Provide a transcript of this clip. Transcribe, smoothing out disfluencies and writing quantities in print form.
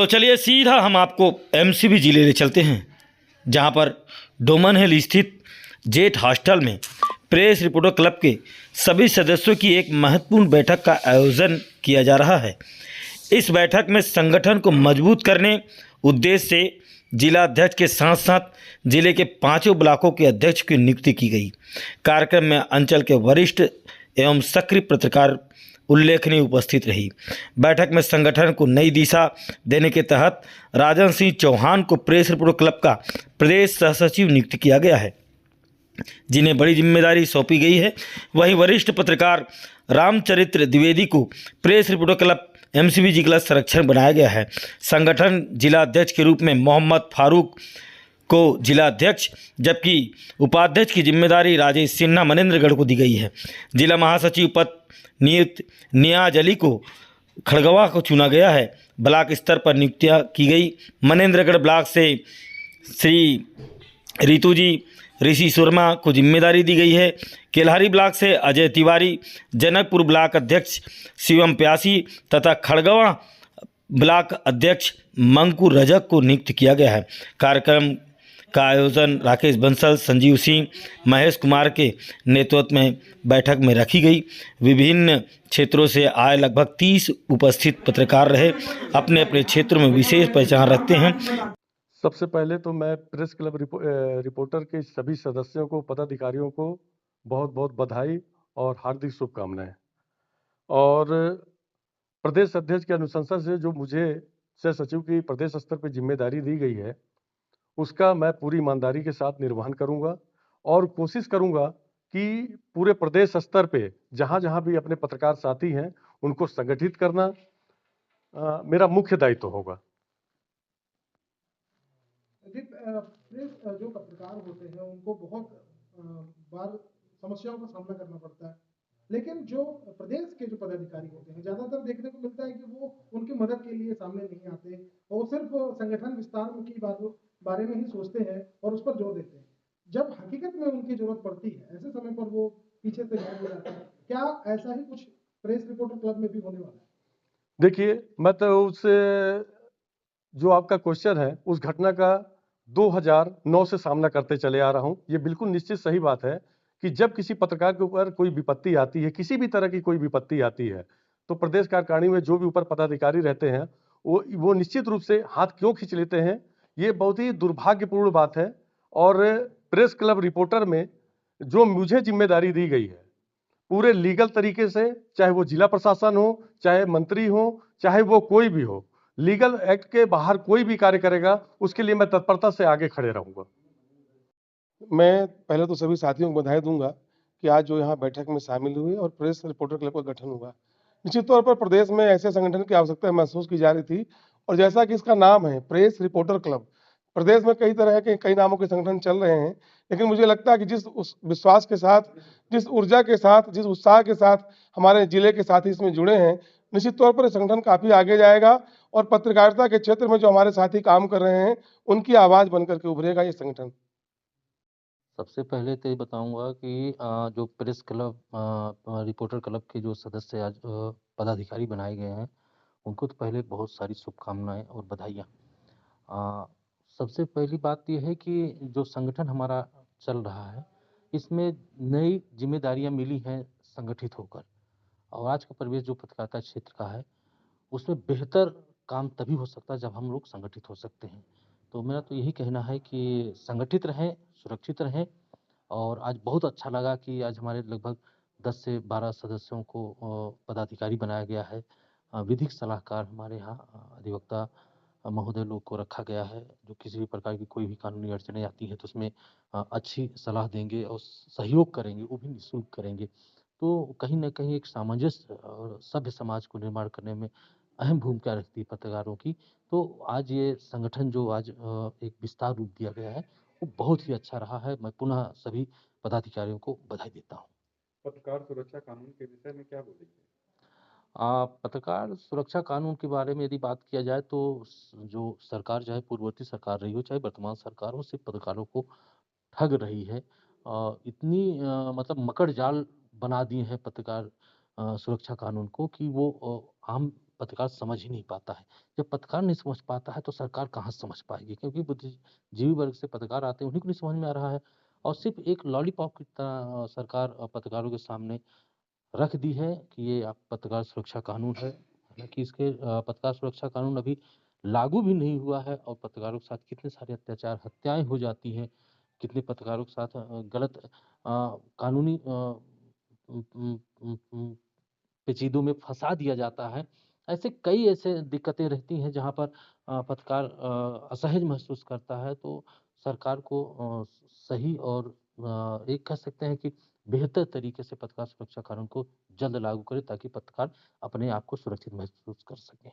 तो चलिए सीधा हम आपको एमसीबी जिले ले चलते हैं, जहां पर डोमन हिल स्थित जेट हॉस्टल में प्रेस रिपोर्टर क्लब के सभी सदस्यों की एक महत्वपूर्ण बैठक का आयोजन किया जा रहा है। इस बैठक में संगठन को मजबूत करने उद्देश्य से जिला अध्यक्ष के साथ साथ जिले के 5 ब्लॉकों के अध्यक्ष की नियुक्ति की गई। कार्यक्रम में अंचल के वरिष्ठ एवं सक्रिय पत्रकार उल्लेखनीय उपस्थित रही। बैठक में संगठन को नई दिशा देने के तहत राजन सिंह चौहान को प्रेस रिपोर्टर क्लब का प्रदेश सह सचिव नियुक्त किया गया है, जिन्हें बड़ी जिम्मेदारी सौंपी गई है। वहीं वरिष्ठ पत्रकार रामचरित्र द्विवेदी को प्रेस रिपोर्टर क्लब एमसीबी जिला संरक्षण बनाया गया है। संगठन जिला अध्यक्ष के रूप में मोहम्मद फारूक को जिला अध्यक्ष, जबकि उपाध्यक्ष की जिम्मेदारी राजेश सिन्हा मनेंद्रगढ़ को दी गई है। जिला महासचिव पद नियुक्त नियाज अली को खड़गवा को चुना गया है। ब्लॉक स्तर पर नियुक्तियाँ की गई। मनेंद्रगढ़ ब्लॉक से श्री रितु जी ऋषि शर्मा को जिम्मेदारी दी गई है। केल्हारी ब्लॉक से अजय तिवारी, जनकपुर ब्लॉक अध्यक्ष शिवम प्यासी तथा खड़गवा ब्लॉक अध्यक्ष मंकू रजक को नियुक्त किया गया है। कार्यक्रम का आयोजन राकेश बंसल, संजीव सिंह, महेश कुमार के नेतृत्व में बैठक में रखी गई। विभिन्न क्षेत्रों से आए लगभग 30 उपस्थित पत्रकार रहे, अपने अपने क्षेत्रों में विशेष पहचान रखते हैं। सबसे पहले तो मैं प्रेस क्लब रिपोर्टर के सभी सदस्यों को, पदाधिकारियों को बहुत बहुत बधाई और हार्दिक शुभकामनाएं। और प्रदेश अध्यक्ष के अनुशंसा से जो मुझे सह सचिव की प्रदेश स्तर पर जिम्मेदारी दी गई है, उसका मैं पूरी ईमानदारी के साथ निर्वहन करूंगा और कोशिश करूंगा कि पूरे प्रदेश स्तर पे जहां जहां भी अपने पत्रकार साथी हैं उनको संगठित करना मेरा मुख्य दायित्व होगा। जो पत्रकार होते हैं उनको बहुत बार समस्याओं का सामना करना पड़ता है, लेकिन जो प्रदेश के जो पदाधिकारी होते हैं ज्यादातर देखने को मिलता है कि वो उनकी मदद के लिए सामने नहीं आते और सिर्फ संगठन विस्तार की बारे में ही सोचते हैं और उस पर जोर देते हैं। जब हकीकत में उनकी जरूरत पड़ती है ऐसे समय पर वो पीछे से गायब हो जाते हैं। क्या ऐसा ही कुछ प्रेस रिपोर्टर क्लब में भी होने वाला है? देखिए, मैं तो उससे जो आपका क्वेश्चन है उस घटना का 2009 से सामना करते चले आ रहा हूं। ये बिल्कुल निश्चित सही बात है कि जब किसी पत्रकार के ऊपर कोई विपत्ति आती है, किसी भी तरह की कोई विपत्ति आती है, तो प्रदेश कार्यकारिणी में जो भी ऊपर पदाधिकारी रहते हैं वो निश्चित रूप से हाथ क्यों खींच लेते हैं। ये बहुत ही दुर्भाग्यपूर्ण बात है। और प्रेस क्लब रिपोर्टर में जो मुझे जिम्मेदारी दी गई है, पूरे लीगल तरीके से, चाहे वो जिला प्रशासन हो, चाहे मंत्री हो, चाहे वो कोई भी हो, लीगल एक्ट के बाहर कोई भी कार्य करेगा उसके लिए मैं तत्परता से आगे खड़े रहूंगा। मैं पहले तो सभी साथियों को बधाई दूंगा कि आज जो यहाँ बैठक में शामिल हुए और प्रेस रिपोर्टर क्लब का गठन हुआ। निश्चित तौर पर प्रदेश में ऐसे संगठन की आवश्यकता महसूस की जा रही थी और जैसा कि इसका नाम है प्रेस रिपोर्टर क्लब, प्रदेश में कई तरह के कई नामों के संगठन चल रहे हैं, लेकिन मुझे लगता है कि जिस उस विश्वास के साथ, जिस ऊर्जा के साथ, जिस उत्साह के साथ हमारे जिले के साथी इसमें जुड़े हैं, निश्चित तौर पर संगठन काफी आगे जाएगा और पत्रकारिता के क्षेत्र में जो हमारे साथी काम कर रहे हैं उनकी आवाज बनकर के उभरेगा ये संगठन। सबसे पहले तो ये बताऊंगा कि जो प्रेस क्लब रिपोर्टर क्लब के जो सदस्य आज पदाधिकारी बनाए गए हैं, उनको तो पहले बहुत सारी शुभकामनाएं और बधाइयाँ। सबसे पहली बात ये है कि जो संगठन हमारा चल रहा है, इसमें नई जिम्मेदारियां मिली हैं संगठित होकर। और आज का परिवेश जो पत्रकारिता क्षेत्र का है, उसमें बेहतर काम तभी हो सकता है जब हम लोग संगठित हो सकते हैं। तो मेरा तो यही कहना है कि संगठित रहें, सुरक्षित रहें। और आज बहुत अच्छा लगा कि आज हमारे लगभग 10 से 12 सदस्यों को पदाधिकारी बनाया गया है। विधिक सलाहकार हमारे यहाँ अधिवक्ता महोदय लोग को रखा गया है, जो किसी भी प्रकार की कोई भी कानूनी अड़चनें आती हैं तो उसमें अच्छी सलाह देंगे और सहयोग करेंगे, वो भी निःशुल्क करेंगे। तो कहीं न कहीं एक सामंजस्य और सभ्य समाज को निर्माण करने में अहम भूमिका रखती है पत्रकारों की। तो आज ये संगठन जो आज एक विस्तार रूप दिया गया है, वो बहुत ही अच्छा रहा है। मैं पुनः सभी पदाधिकारियों को बधाई देता हूँ। पत्रकार सुरक्षा कानून के विषय में क्या बोलेंगे? पत्रकार सुरक्षा कानून के बारे में यदि बात किया जाए तो जो सरकार, चाहे पूर्ववर्ती सरकार रही हो, चाहे वर्तमान सरकार हो, सिर्फ पत्रकारों को ठग रही है। इतनी मतलब मकड़ जाल बना दिए हैं पत्रकार सुरक्षा कानून को कि वो आम पत्रकार समझ ही नहीं पाता है। जब पत्रकार नहीं समझ पाता है तो सरकार कहाँ समझ पाएगी, क्योंकि बुद्धिजीवी वर्ग से पत्रकार आते हैं, उन्हीं को नहीं समझ में आ रहा है और सिर्फ एक लॉलीपॉप की तरह सरकार पत्रकारों के सामने रख दी है कि ये आप पत्रकार सुरक्षा कानून है। हालाँकि इसके पत्रकार सुरक्षा कानून अभी लागू भी नहीं हुआ है और पत्रकारों के साथ कितने सारे अत्याचार, हत्याएँ हो जाती हैं, कितने पत्रकारों के साथ गलत कानूनी पेचीदों में फँसा दिया जाता है। ऐसे कई ऐसे दिक्कतें रहती हैं जहाँ पर पत्रकार असहज महसूस करता है, तो सरकार को सही और एक कह सकते हैं कि बेहतर तरीके से पत्रकार सुरक्षा कानून को जल्द लागू करे ताकि पत्रकार अपने आप को सुरक्षित महसूस कर सकें।